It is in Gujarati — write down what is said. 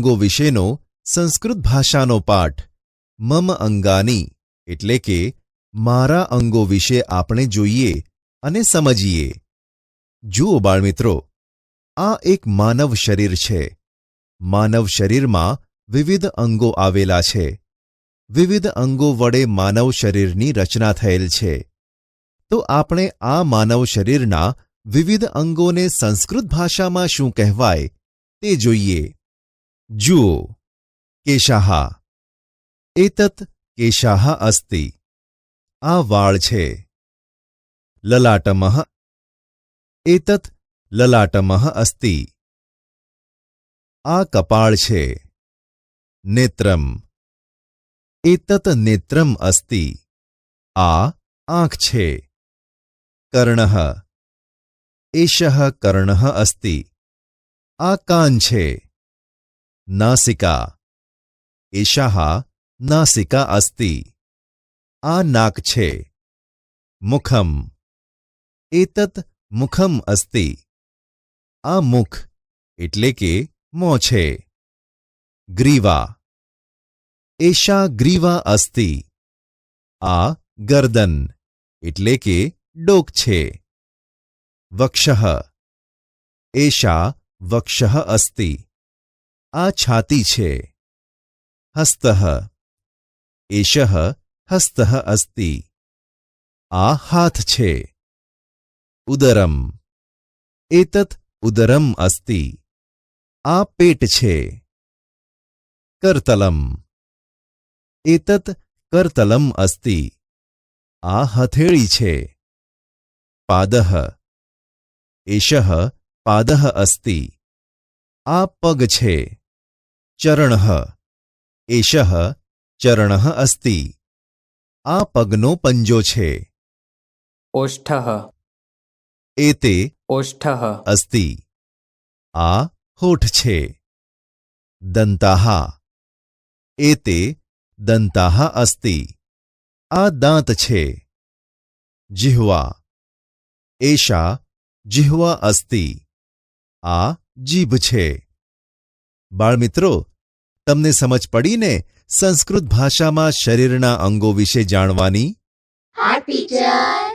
અંગો વિશેનો સંસ્કૃત ભાષાનો પાઠ મમ અંગાની એટલે કે મારા અંગો વિશે આપણે જોઈએ અને સમજીએ. જુઓ બાળમિત્રો, આ એક માનવ શરીર છે. માનવ શરીરમાં વિવિધ અંગો આવેલા છે. વિવિધ અંગો વડે માનવ શરીરની રચના થયેલ છે. તો આપણે આ માનવ શરીરના વિવિધ અંગોને સંસ્કૃત ભાષામાં શું કહેવાય તે જોઈએ. જુઓ, કેશાહ. એતત કેશાહ અસ્તિ. આ વાળ છે. લલાટમઃ. એતત લલાટમઃ અસ્તિ. આ કપાળ છે. નેત્રમ. એતત નેત્રમ અસ્તિ. આ આંખ છે. કર્ણઃ. એષઃ કર્ણઃ અસ્તિ. આ કાન છે. નાસિકા. એષા નાસિકા અસ્તિ. આ નાક છે. મુખમ. એતત મુખમ અસ્તિ. આ મુખ એટલે કે મોં છે. ગ્રીવા. એષા ગ્રીવા અસ્તિ. આ ગરદન એટલે કે ડોક છે. વક્ષઃ. એષા વક્ષઃ અસ્તિ. આ છાતી છે. હસ્તઃ. એષઃ હસ્તઃ અસ્તિ. આ હાથ છે. ઉદરમ. એતત ઉદરમ અસ્તિ. આ પેટ છે. કરતલમ. એતત કરતલમ અસ્તિ. આ હથેળી છે. પાદઃ. એષઃ પાદઃ અસ્તિ. આ પગ છે. ચરણઃ. એષઃ ચરણઃ અસ્તિ. આ પગનો પંજો છે. ઓષ્ઠઃ. એતે ઓષ્ઠઃ. અસ્તિ. આ હોઠ છે. દંતાઃ. એતે દંતાઃ અસ્તિ. આ દાંત છે. જિહ્વા. એષા જિહ્વા અસ્તિ. આ જીભ છે. બાળમિત્રો, તમને સમજ પડીને સંસ્કૃત ભાષામાં શરીરના અંગો વિશે જાણવાની? હા ટીચર.